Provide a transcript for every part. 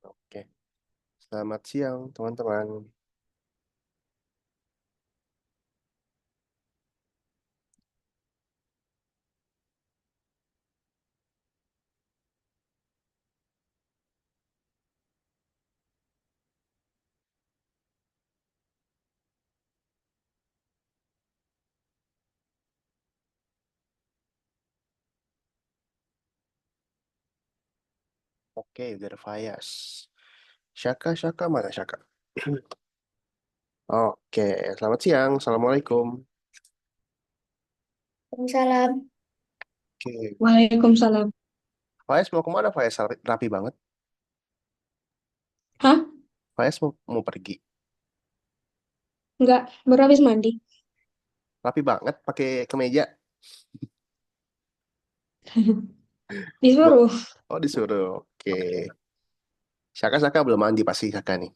Oke, selamat siang teman-teman. Oke, udah ada Fayas. Syaka mana Syaka? Oke, selamat siang. Assalamualaikum. Waalaikumsalam. Oke, Waalaikumsalam. Fayas mau kemana Fayas? Rapi banget. Hah? Fayas mau pergi. Enggak, baru habis mandi. Rapi banget pakai kemeja. Bo- Disuruh. Oh disuruh. Oke. Syaka belum mandi pasti Syaka nih.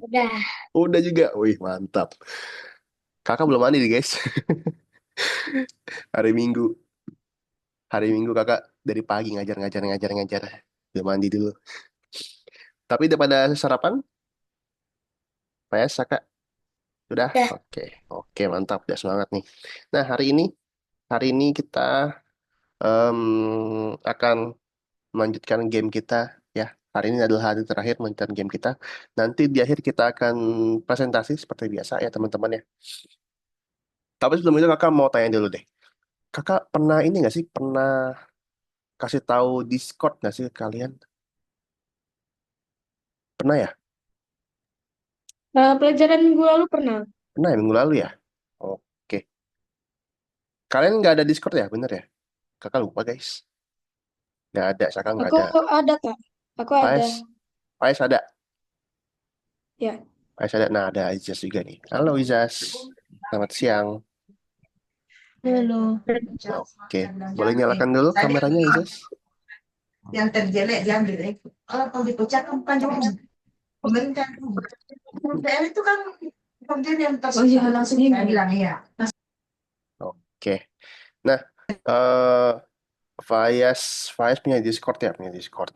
Udah. Udah juga. Wih mantap. Kakak belum mandi nih guys. Hari Minggu. Hari Minggu kakak dari pagi ngajar. Belum mandi dulu. Tapi udah pada sarapan? Fayas, Syaka? Sudah? Udah. Oke. Oke, mantap. Udah semangat nih. Nah, hari ini kita akan melanjutkan game kita ya. Hari ini adalah hari terakhir melanjutkan game kita. Nanti di akhir kita akan presentasi seperti biasa ya, teman-teman ya. Tapi sebelum itu kakak mau tanya dulu deh. Kakak pernah ini nggak sih? Pernah kasih tahu Discord nggak sih ke kalian? Pernah ya? Pelajaran minggu lalu pernah. Pernah ya minggu lalu ya? Oke. Kalian nggak ada Discord ya? Bener ya? Kakak lupa guys. Nggak ada, Saka nggak Aku ada. ada, Kak. Aku ada. Pais, Pais ada. Ya. Pais ada. Nah, ada Izas juga nih. Halo Izas. Selamat siang. Halo. Oke. Boleh nyalakan dulu kameranya Izas? Yang terjelek diambil. Kalau dipecat kan bukan cuma pemerintah. PR itu kan kemudian yang oh iya langsung ini bilang iya. Oke. Nah, eh Fayas, Fayas punya Discord ya, punya Discord.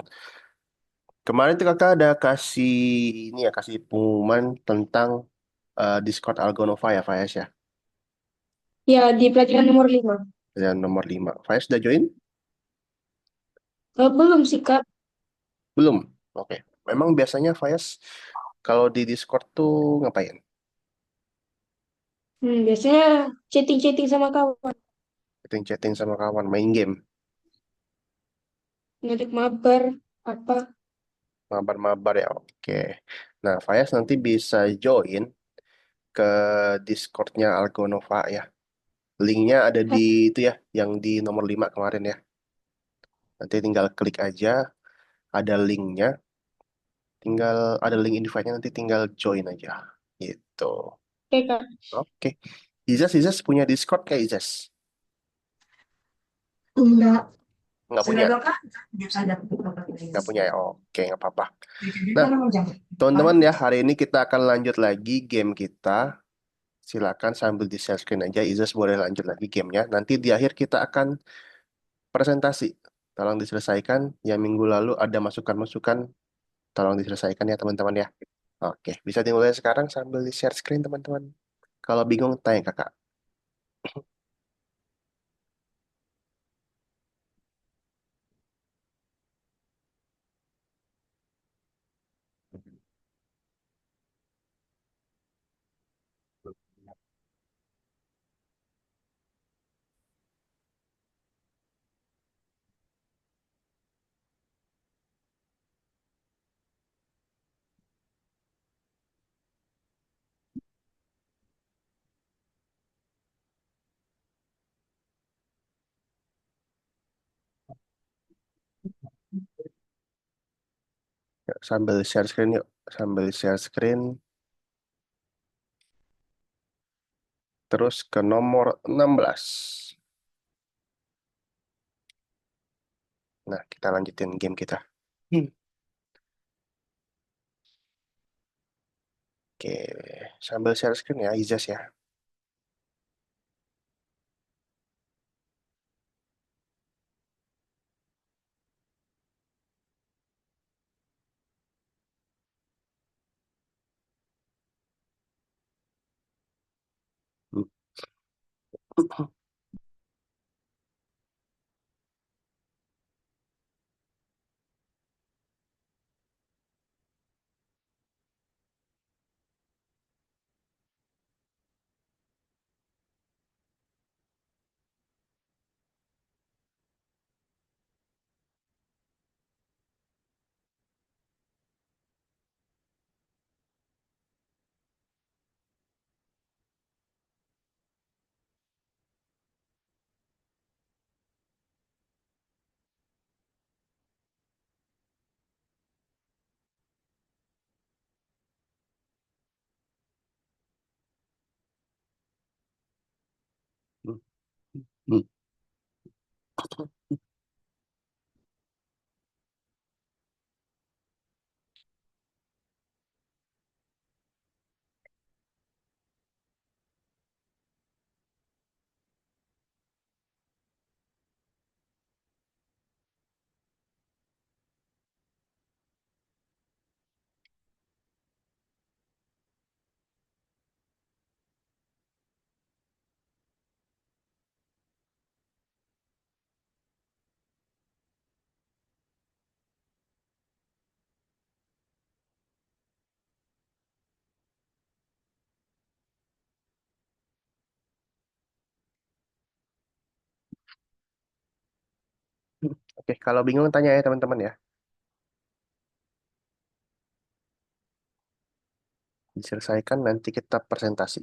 Kemarin tuh kakak ada kasih ini ya, kasih pengumuman tentang Discord Algonova ya, Fayas ya. Ya, di pelajaran nomor 5. Dan nomor 5. Fayas sudah join? Belum sih, Kak. Belum. Oke. Memang biasanya Fayas kalau di Discord tuh ngapain? Biasanya chatting-chatting sama kawan. Chatting-chatting sama kawan, main game, Ngajak mabar. Apa. mabar-mabar ya. Oke. Nah, Fayas nanti bisa join ke Discordnya Algonova ya. Linknya ada di itu ya, yang di nomor 5 kemarin ya. Nanti tinggal klik aja, ada linknya, tinggal ada link invite-nya, nanti tinggal join aja. Gitu. Oke, Kak. Oke. Izas punya Discord kayak Izas? Enggak. Nggak punya? Sudah kan? Biasa ada. Nggak punya ya? Oke, nggak apa-apa. Jadi Nah, kan mau jam. teman-teman ya, hari ini kita akan lanjut lagi game kita. Silakan sambil di share screen aja, Izas boleh lanjut lagi gamenya. Nanti di akhir kita akan presentasi. Tolong diselesaikan. Yang minggu lalu ada masukan-masukan, tolong diselesaikan ya teman-teman ya. Oke, bisa dimulai sekarang sambil di share screen teman-teman. Kalau bingung tanya kakak. Ya, sambil share screen yuk. Sambil share screen. Terus ke nomor 16. Nah, kita lanjutin game kita. Hmm. Oke, sambil share screen ya, Izas ya. Oke, kalau bingung tanya ya teman-teman ya. Diselesaikan nanti kita presentasi.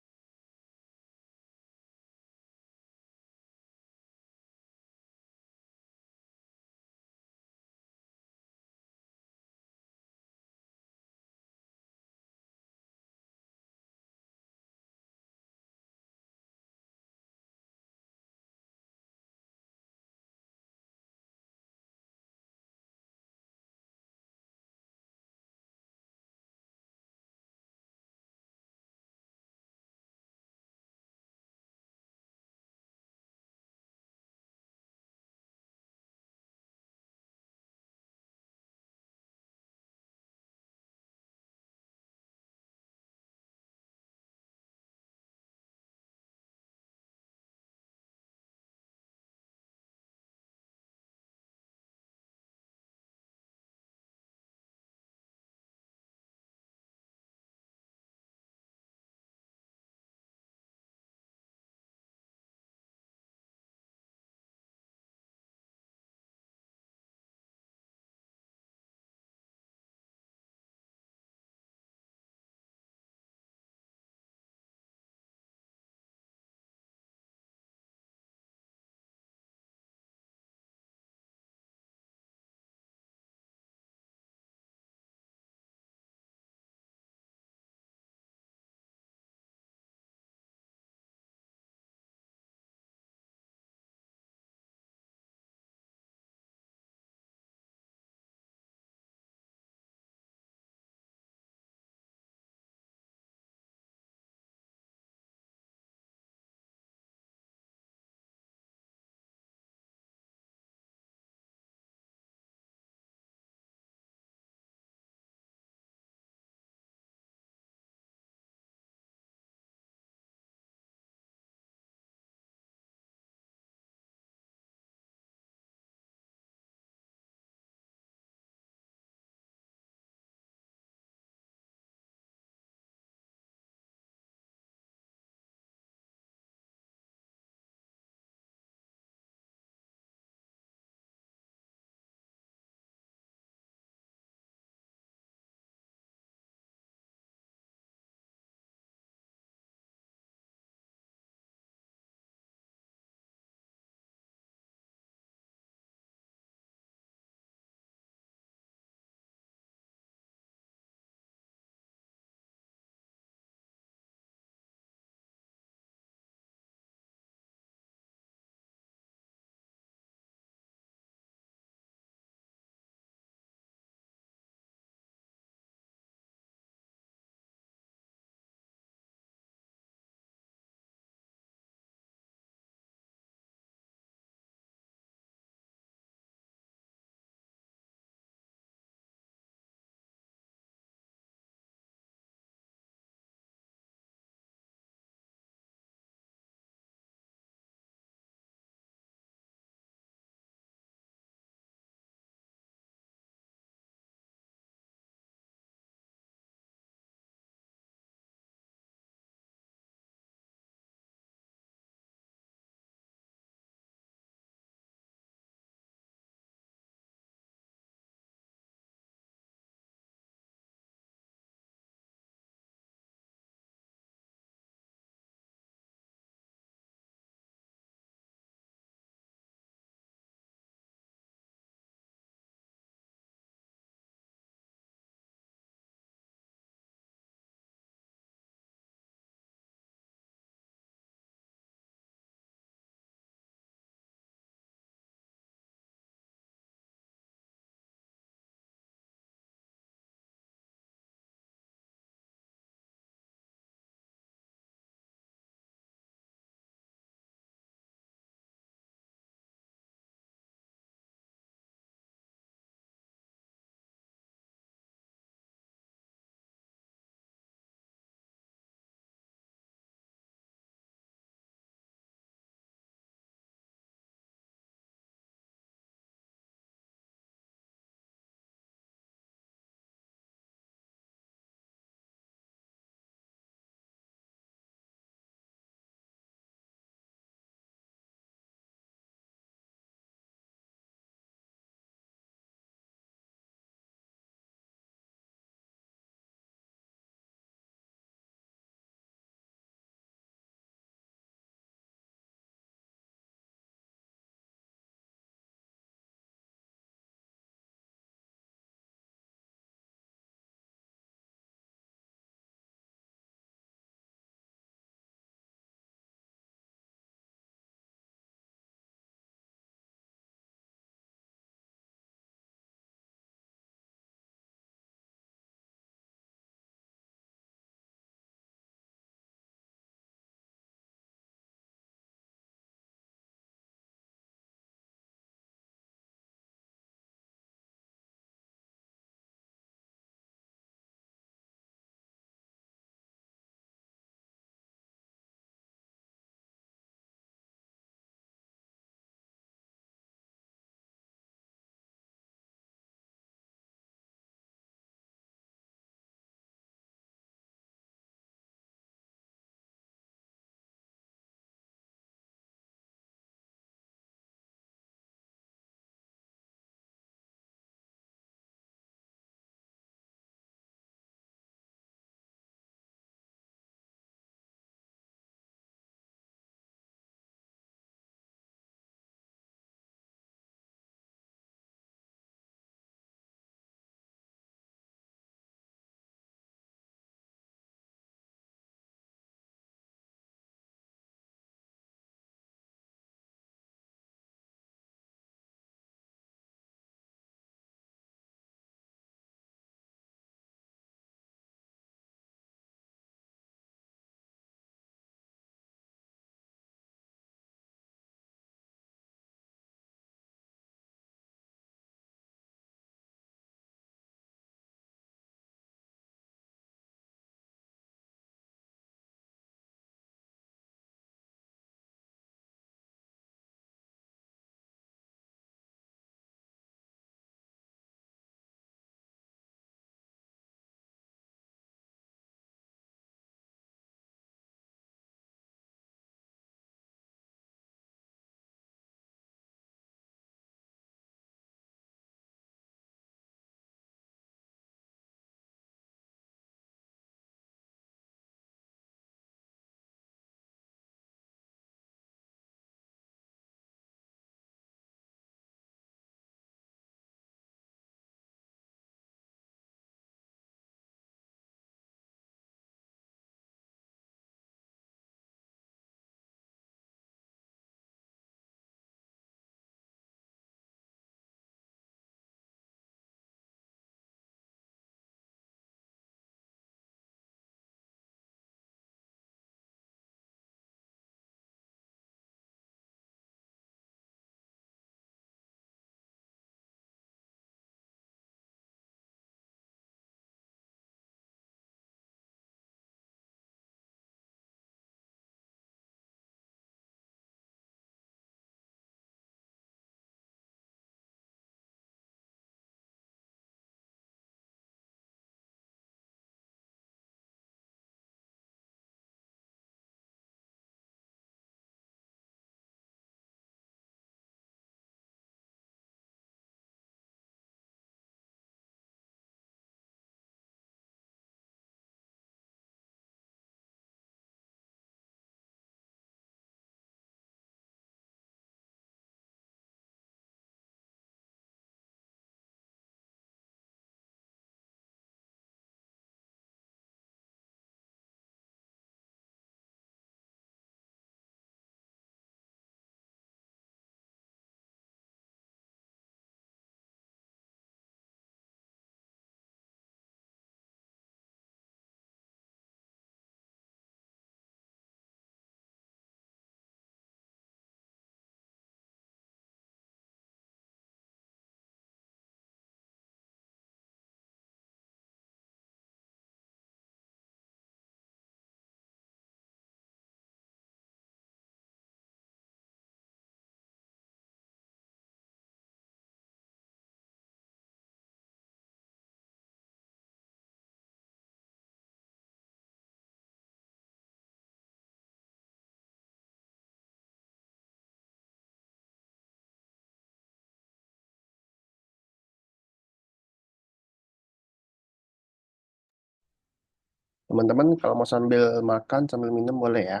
Teman-teman kalau mau sambil makan, sambil minum boleh ya.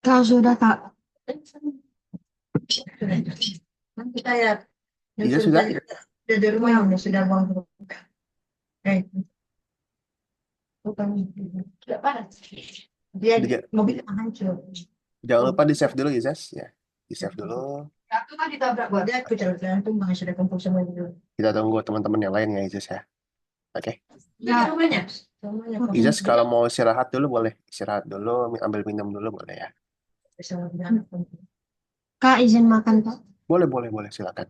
Kak sudah kak. Nanti kayak Iya nyusul sudah. tadi udah di rumah yang sudah mau eh bukan tidak panas. Dia Di- mobil hancur. Jangan lupa di save dulu Izas ya. Di save dulu. Satu kan ditabrak dia aku jantung masih sudah kumpul semua dulu. Kita tunggu teman-teman yang lain ya Izas ya. Oke. Ya rumahnya. Semuanya Izas kalau mau istirahat dulu boleh. Istirahat dulu, ambil minum dulu boleh ya. Kak izin makan kak. Boleh, boleh, boleh. Silakan.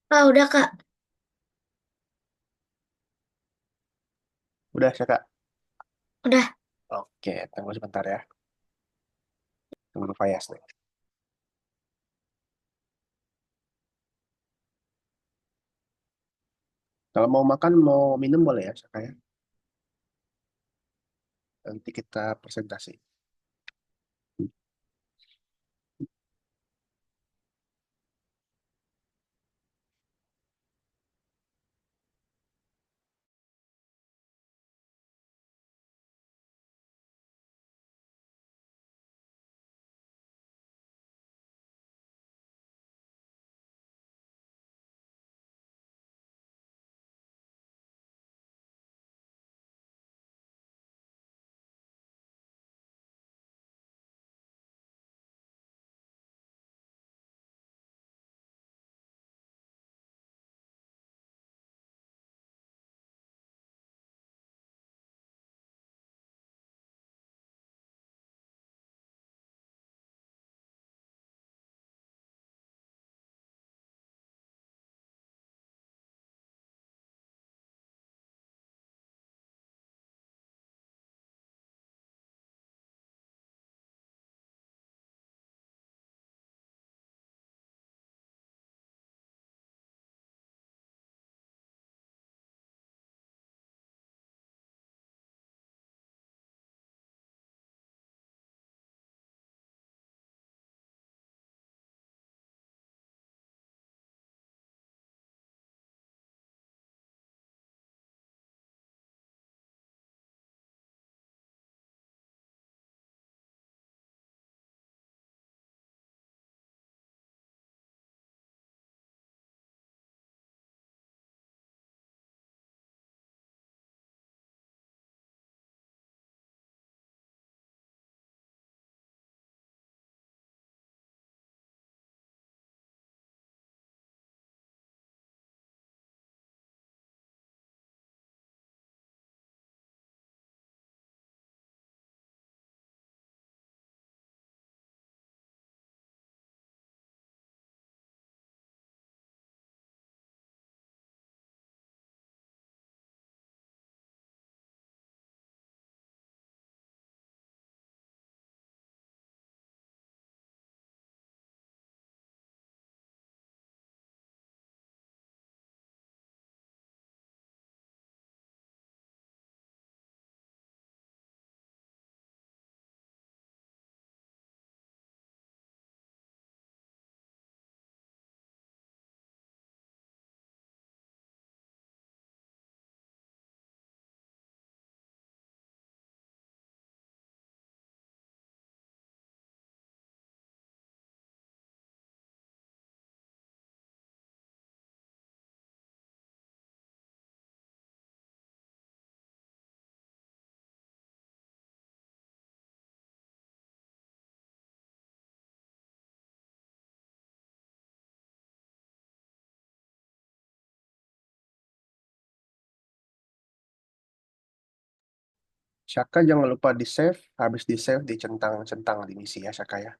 Ah, udah Kak. Udah, Kak. Udah. Oke, tunggu sebentar ya. Tunggu Fayas nih. Kalau mau makan, mau minum boleh ya, Saka ya. Nanti kita presentasi. Saka jangan lupa di save. Habis di save, dicentang-centang di misi ya, Saka ya.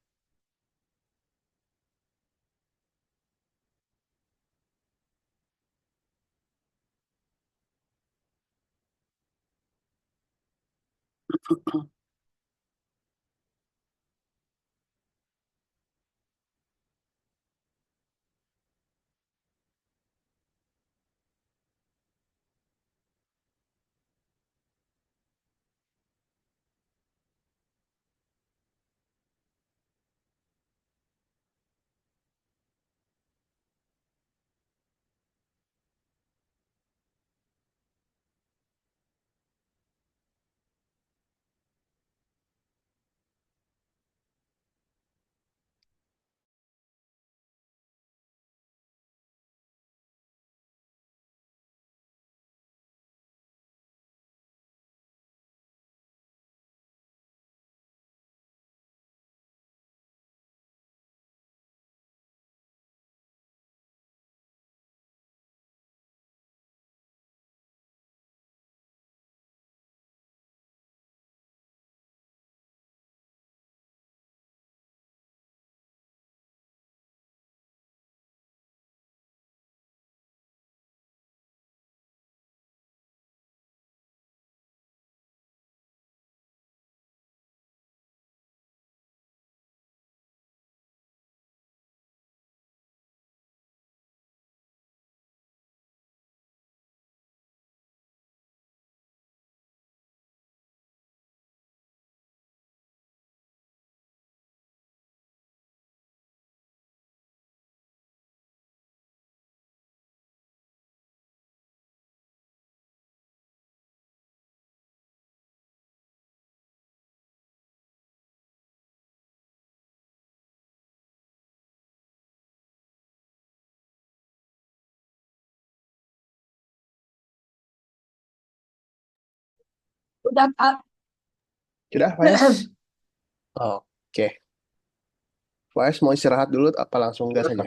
Udah, Kak. Sudah, Faiz? Oke. Faiz mau istirahat dulu apa langsung gas saja?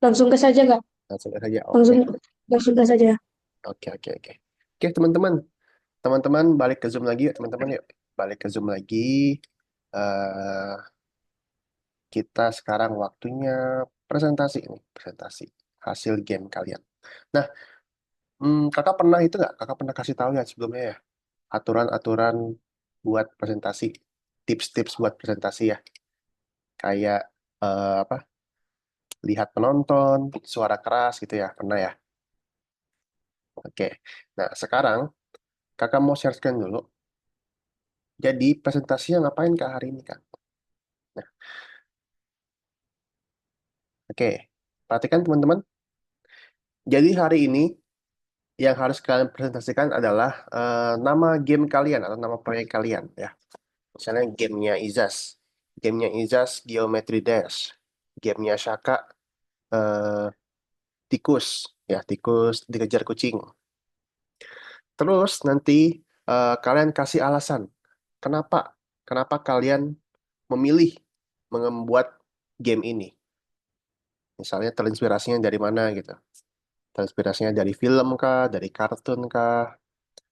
Langsung gas aja, Kak. Langsung gas saja. Oke. Langsung, langsung gas aja. Oke, oke, oke. Oke, teman-teman. Teman-teman balik ke Zoom lagi yuk, teman-teman yuk. Balik ke Zoom lagi. eh Kita sekarang waktunya presentasi ini, presentasi hasil game kalian. Nah, kakak pernah itu nggak? Kakak pernah kasih tahu ya sebelumnya ya, aturan-aturan buat presentasi, tips-tips buat presentasi ya, kayak apa? Lihat penonton, suara keras gitu ya, pernah ya? Oke. Nah, sekarang kakak mau share screen dulu. Jadi presentasinya ngapain kak hari ini kak? Nah, oke. Perhatikan teman-teman. Jadi hari ini yang harus kalian presentasikan adalah nama game kalian atau nama proyek kalian ya. Misalnya gamenya Izas, gamenya Izas Geometry Dash, gamenya Shaka eh, tikus ya, tikus dikejar kucing. Terus nanti kalian kasih alasan kenapa kenapa kalian memilih membuat game ini. Misalnya terinspirasinya dari mana gitu. Terinspirasinya dari film kah, dari kartun kah,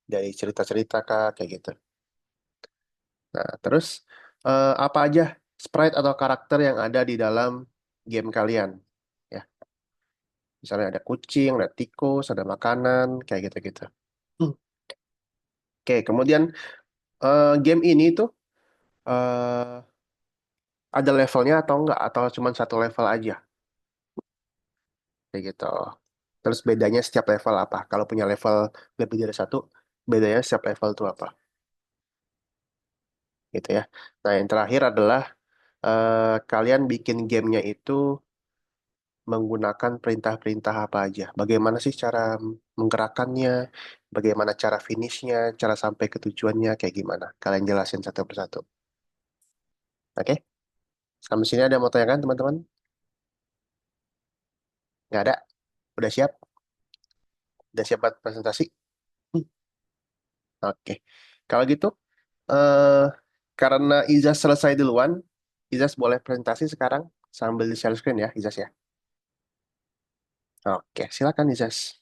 dari cerita-cerita kah, kayak gitu. Nah, terus apa aja sprite atau karakter yang ada di dalam game kalian? Ya, misalnya ada kucing, ada tikus, ada makanan, kayak gitu-gitu. Hmm. Oke, kemudian game ini tuh eh, ada levelnya atau enggak? Atau cuma satu level aja? Kayak gitu. Terus bedanya setiap level apa? Kalau punya level lebih dari satu, bedanya setiap level itu apa? Gitu ya. Nah, yang terakhir adalah kalian bikin gamenya itu menggunakan perintah-perintah apa aja. Bagaimana sih cara menggerakkannya, bagaimana cara finishnya, cara sampai ke tujuannya, kayak gimana. Kalian jelasin satu persatu. Oke? Sampai sini ada yang mau tanyakan, teman-teman? Nggak ada? Udah siap? Udah siap buat presentasi? Hmm, Oke. Kalau gitu, eh karena Izas selesai duluan, Izas boleh presentasi sekarang sambil di share screen ya, Izas ya. Oke, silakan Izas.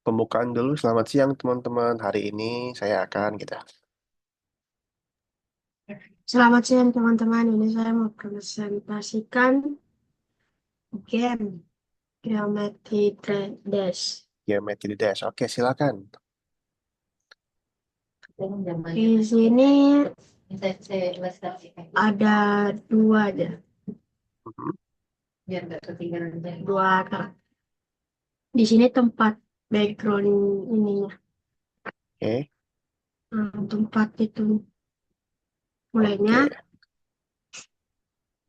Pembukaan dulu. Selamat siang teman-teman. Hari ini saya akan gitu. Selamat siang, teman-teman. Ini saya mau presentasikan game Geometry Dash. Geometry Dash. Oke, silakan. Di sini ada dua aja. Mhm. Dua karakter. Di sini tempat background ininya. Oke, Tempat itu mulainya oke.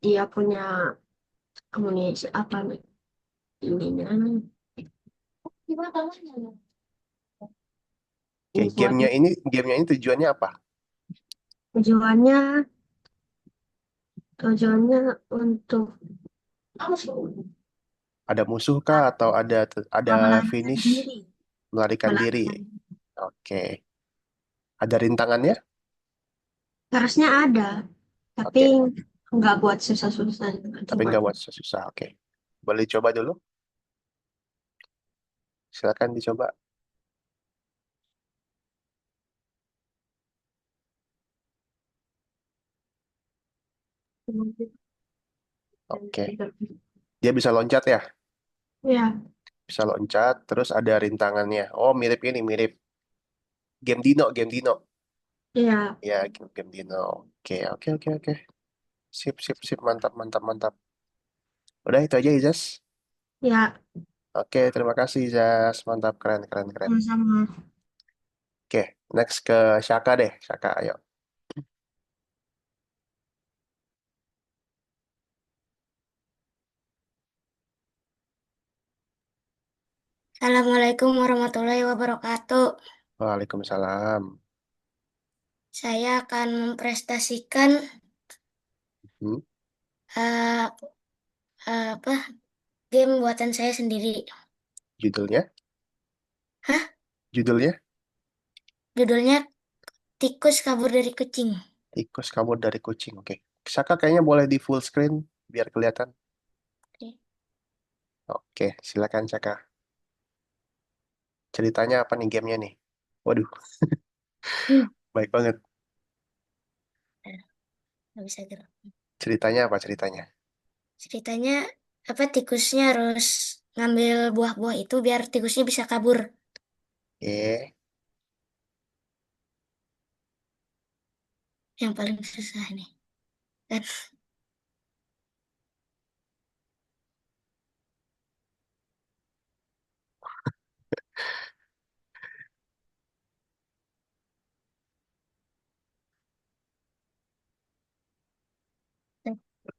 dia punya amunisi apa nih ininya. Gimana namanya? Oke, Buat gamenya ini tujuannya apa? tujuannya tujuannya untuk Ada musuh kah atau ada melarikan finish diri. melarikan diri? Melarikan. Oke. Ada rintangannya? Harusnya ada, tapi Oke. nggak buat susah-susah. Tapi Coba. nggak buat susah. Oke. Boleh coba dulu? Silakan dicoba. Oke. Dia bisa loncat ya? Ya, Bisa loncat, terus ada rintangannya. Oh, mirip ini, mirip game Dino, game Dino. ya, Ya, game Dino. Oke, oke, oke, oke. Sip, sip, sip. Mantap, mantap, mantap. Udah itu aja, Izas. ya, Oke, terima kasih, Izas. Mantap, keren, keren, keren. sama-sama. Oke, next ke Shaka deh. Shaka, ayo. Assalamualaikum warahmatullahi wabarakatuh. Waalaikumsalam. Saya akan mempresentasikan Hmm, eh, apa game buatan saya sendiri. Judulnya? Hah? Judulnya? Judulnya Tikus Kabur dari Kucing. Tikus kabur dari kucing. Oke. Saka kayaknya boleh di full screen biar kelihatan. Oke. Oke, silakan Saka. Ceritanya apa nih gamenya nih? Waduh, Hmm. baik banget. Nggak bisa gerak. Ceritanya apa ceritanya? Ceritanya apa tikusnya harus ngambil buah-buah itu biar tikusnya bisa kabur. Oke, Yang paling susah nih. Kan?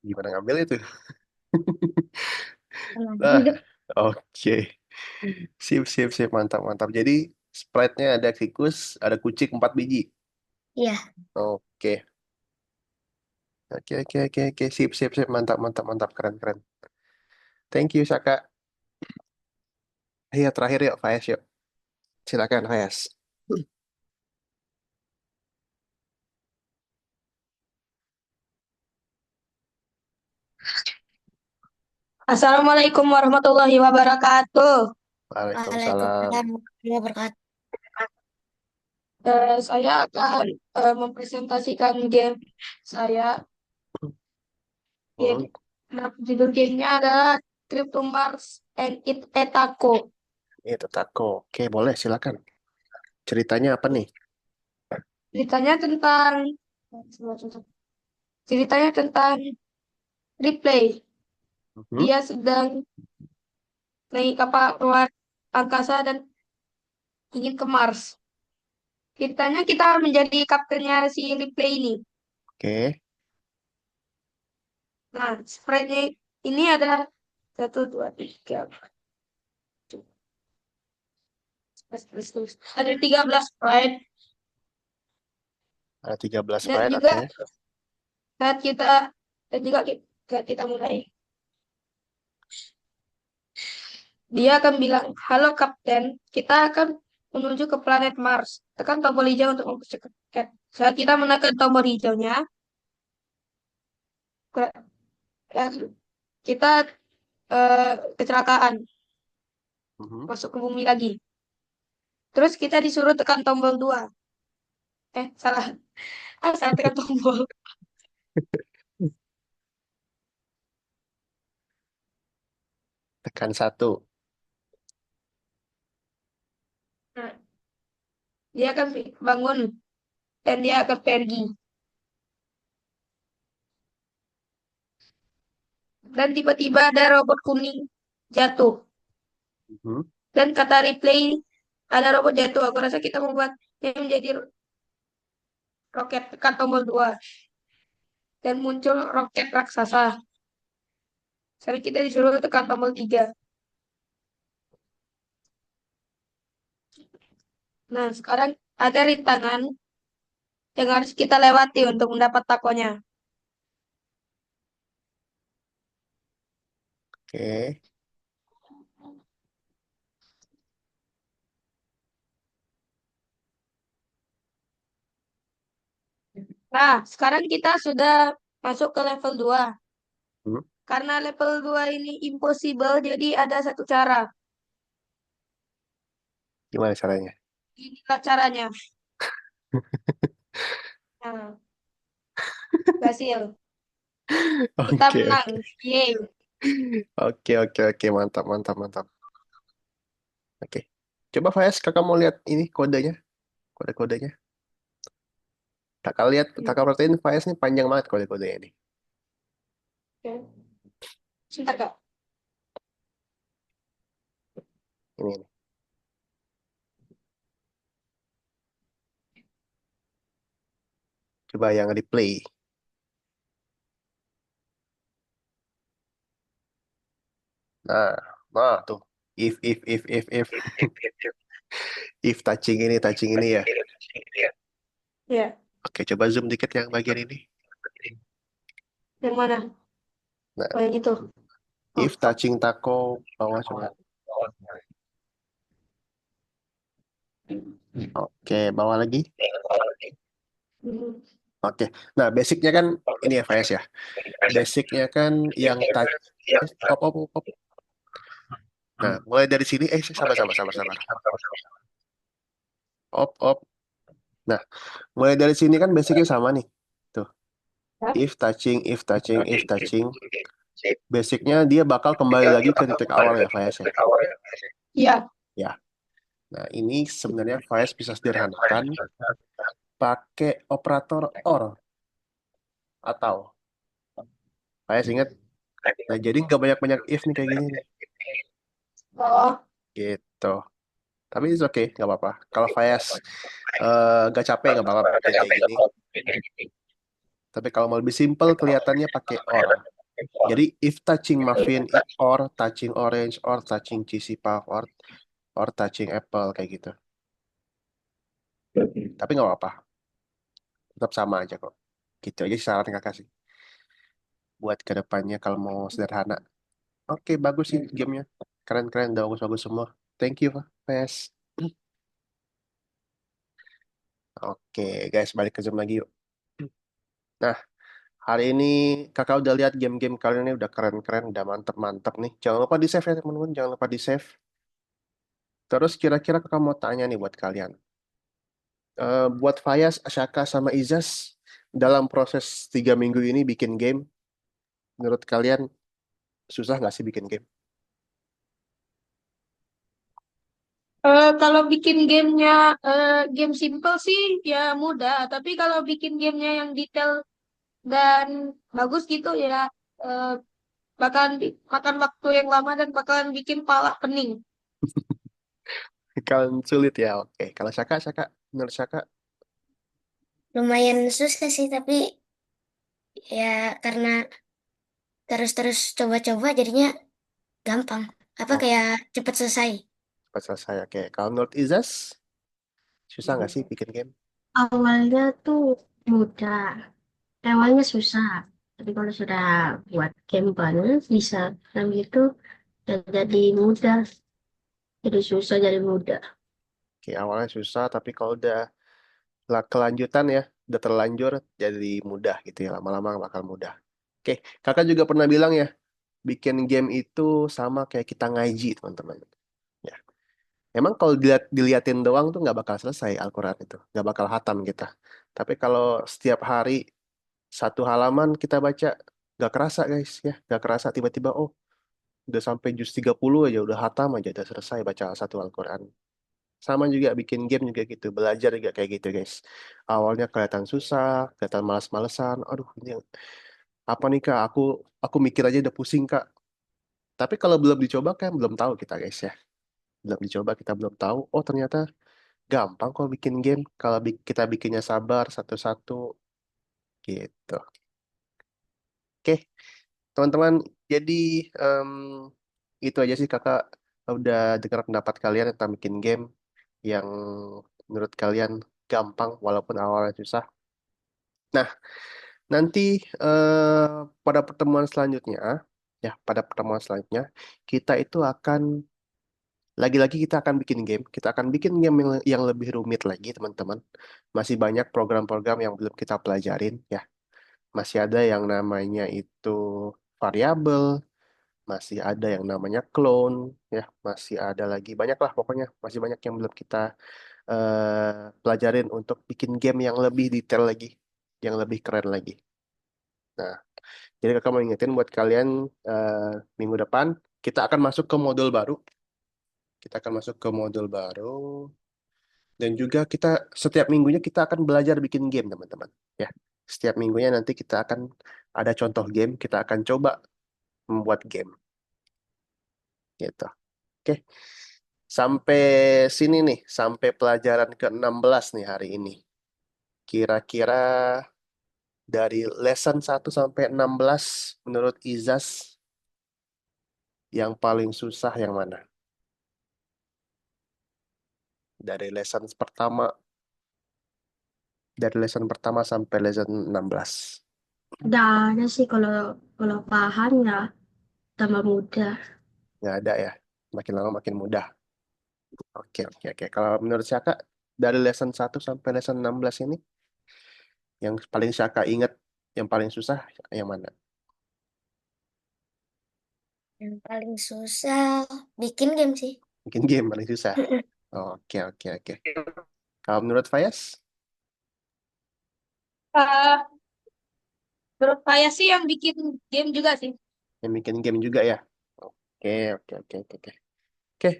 gimana ngambil itu? Tenang. Nah, oke. Sip, sip, sip. Mantap, mantap. Jadi, sprite-nya ada tikus, ada kucing 4 biji. Iya, Oke. Oke, oke, oke, oke. Sip, sip, sip. Mantap, mantap, mantap. Keren, keren. Thank you, Saka. Iya, terakhir yuk, Faiz yuk. Silakan, Faiz. Assalamualaikum warahmatullahi wabarakatuh. Waalaikumsalam. Waalaikumsalam warahmatullahi wabarakatuh. Saya akan mempresentasikan game saya. Hmm, Judul gamenya adalah Crypto Mars and It Etaco. itu Tako. Oke, boleh, silakan. Ceritanya apa nih? Ceritanya tentang ceritanya tentang replay. Hmm, Dia sedang naik kapal luar angkasa dan ingin ke Mars. Ceritanya kita menjadi kaptennya si replay ini. oke. Nah, sprite-nya ini adalah satu, dua, tiga, ada 13 sprite. Ada 13 Dan sprite, juga oke. saat kita dan juga saat kita mulai, dia akan bilang, halo Kapten, kita akan menuju ke planet Mars. Tekan tombol hijau untuk mempercepat. Saat kita menekan tombol hijaunya, kita eh, kecelakaan, Mhm. masuk ke bumi lagi. Terus kita disuruh tekan tombol 2. Salah. Salah tekan tombol. Tekan satu. Nah, dia akan bangun dan dia akan pergi. Dan tiba-tiba ada robot kuning jatuh. Mhm. Dan kata replay, ada robot jatuh. Aku rasa kita membuat dia menjadi roket. Tekan tombol 2. Dan muncul roket raksasa. Sekarang kita disuruh tekan tombol 3. Nah, sekarang ada rintangan yang harus kita lewati untuk mendapat takonya. Oke. Nah, sekarang kita sudah masuk ke level 2. Hmm, Karena level 2 ini impossible, jadi ada satu cara. gimana caranya? Inilah caranya. Nah, berhasil. Kita Oke, menang. oke. Yeay. Oke, oke, oke. Mantap, mantap, mantap. Oke. Coba Faiz, kakak mau lihat ini kodenya, kode-kodenya. Kakak lihat, kakak perhatiin Faiz ini panjang banget kode-kodenya ini. Oke. Sebentar, Kak. Ini. Coba yang replay. Nah, nah tuh. If. If touching ini ya. Ya, Oke, coba zoom dikit yang bagian ini. yang mana? Nah, Oh, yang itu. If touching taco, bawah coba. Oke, bawah lagi. Oke. Nah, basicnya kan ini ya, Faiz ya. Basicnya kan yang touch. Op, op, op, op. Nah, mulai dari sini. Sabar, sabar, sabar, sabar. Op, op. Nah, mulai dari sini kan basicnya sama nih. Tuh. If touching, if touching, if touching. Basicnya dia bakal kembali lagi ke titik awal ya, Faiz ya. Ya. Ya. Nah, ini sebenarnya Faiz bisa sederhanakan pakai operator OR atau. Faiz ingat. Nah, jadi nggak banyak-banyak if nih kayak gini nih. Oh, Gitu. Tapi it's okay, nggak apa-apa. Kalau Faiz nggak capek, nggak apa-apa bikin kayak gini. Tapi kalau mau lebih simple, kelihatannya pakai OR. Jadi, if touching muffin, or touching orange, or touching cheesy puff, or touching apple, kayak gitu. Tapi nggak apa-apa. Tetap sama aja kok. Gitu aja sih saran kakak sih. Buat ke depannya kalau mau sederhana. Oke, bagus sih gamenya. Keren-keren, udah bagus-bagus semua. Thank you, Faiz. Oke, guys, balik ke Zoom lagi yuk. Nah, hari ini kakak udah lihat game-game kalian ini udah keren-keren, udah mantep-mantep nih. Jangan lupa di save ya teman-teman, jangan lupa di save. Terus kira-kira kakak mau tanya nih buat kalian. Buat Fayas, Ashaka, sama Izas, dalam proses 3 minggu ini bikin game, menurut kalian susah nggak sih bikin game? kalau bikin gamenya game simple sih ya mudah. Tapi kalau bikin gamenya yang detail dan bagus gitu ya eh, bakalan makan waktu yang lama dan bakalan bikin pala pening. Kalian sulit ya, oke. Kalau Shaka, menurut Shaka, Lumayan susah sih, tapi ya karena terus-terus coba-coba jadinya gampang. Apa oh, kayak cepet selesai. cepat selesai, oke. Kalau menurut Izas, susah nggak sih bikin game? Awalnya tuh mudah, awalnya susah. Tapi kalau sudah buat game banget, bisa dan gitu, dan jadi mudah. Jadi susah jadi mudah. Oke, awalnya susah, tapi kalau udah kelanjutan ya, udah terlanjur, jadi mudah gitu ya, lama-lama bakal mudah. Oke, kakak juga pernah bilang ya, bikin game itu sama kayak kita ngaji, teman-teman. Ya, emang kalau diliatin doang tuh nggak bakal selesai Al-Quran itu, nggak bakal hatam kita. Tapi kalau setiap hari 1 halaman kita baca, nggak kerasa guys, ya, nggak kerasa tiba-tiba, oh, udah sampai juz 30 aja, udah hatam aja, udah selesai baca satu Al-Quran. Sama juga bikin game juga gitu, belajar juga kayak gitu guys. Awalnya kelihatan susah, kelihatan malas-malesan. Aduh, ini apa nih kak? Aku mikir aja udah pusing kak. Tapi kalau belum dicoba kan belum tahu kita guys ya. Belum dicoba kita belum tahu. Oh ternyata gampang kok bikin game. Kalau kita bikinnya sabar satu-satu gitu. Oke, teman-teman. Jadi em, itu aja sih kakak udah dengar pendapat kalian tentang bikin game yang menurut kalian gampang walaupun awalnya susah. Nah, nanti eh, pada pertemuan selanjutnya, ya pada pertemuan selanjutnya, kita itu akan lagi-lagi kita akan bikin game. Kita akan bikin game yang lebih rumit lagi, teman-teman. Masih banyak program-program yang belum kita pelajarin, ya. Masih ada yang namanya itu variabel, masih ada yang namanya clone, ya. Masih ada lagi banyak lah pokoknya. Masih banyak yang belum kita pelajarin untuk bikin game yang lebih detail lagi, yang lebih keren lagi. Nah, jadi kakak mau ingetin buat kalian eh, minggu depan kita akan masuk ke modul baru. Kita akan masuk ke modul baru dan juga kita setiap minggunya kita akan belajar bikin game teman-teman. Ya, setiap minggunya nanti kita akan ada contoh game. Kita akan coba membuat game. Gitu. Oke, sampai sini nih, sampai pelajaran ke-16 nih hari ini. Kira-kira dari lesson 1 sampai 16 menurut Izas yang paling susah yang mana? Dari lesson pertama dari lesson pertama sampai lesson 16. Udah ada sih kalau kalau paham ya tambah mudah. Nggak ada ya. Makin lama makin mudah. Oke, oke, oke. Kalau menurut Syaka, dari lesson 1 sampai lesson 16 ini, yang paling Syaka ingat, yang paling susah, yang mana? Yang paling susah bikin game sih. Bikin game paling susah. Oke, oke, oke. Kalau menurut Fayas, Eh, menurut saya sih yang bikin game juga sih. yang bikin game juga ya? Oke, oke, oke, oke, oke. Oke,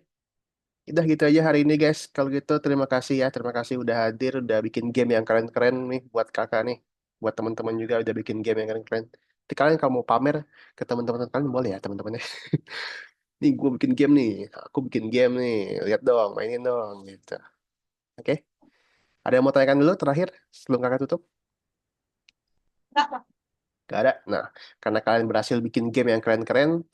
udah gitu aja hari ini guys. Kalau gitu terima kasih ya. Terima kasih udah hadir, udah bikin game yang keren-keren nih buat kakak nih. Buat teman-teman juga udah bikin game yang keren-keren. Nanti kalian kalau mau pamer ke teman-teman kalian boleh ya teman-temannya. Nih gue bikin game nih, aku bikin game nih. Lihat dong, mainin dong gitu. Oke, ada yang mau tanyakan dulu terakhir sebelum kakak tutup? Enggak, Pak. Gak ada. Nah, karena kalian berhasil bikin game yang keren-keren,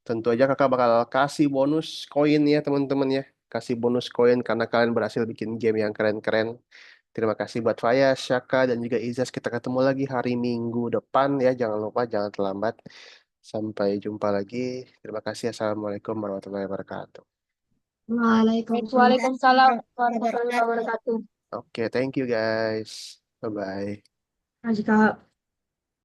tentu aja kakak bakal kasih bonus koin ya teman-teman ya. Kasih bonus koin karena kalian berhasil bikin game yang keren-keren. Terima kasih buat Faya, Syaka, dan juga Izas. Kita ketemu lagi hari Minggu depan ya. Jangan lupa, jangan terlambat. Sampai jumpa lagi. Terima kasih. Assalamualaikum warahmatullahi wabarakatuh. Waalaikumsalam. Waalaikumsalam warahmatullahi Wabarakatuh. wabarakatuh. Oke, thank you guys. Bye-bye. Jika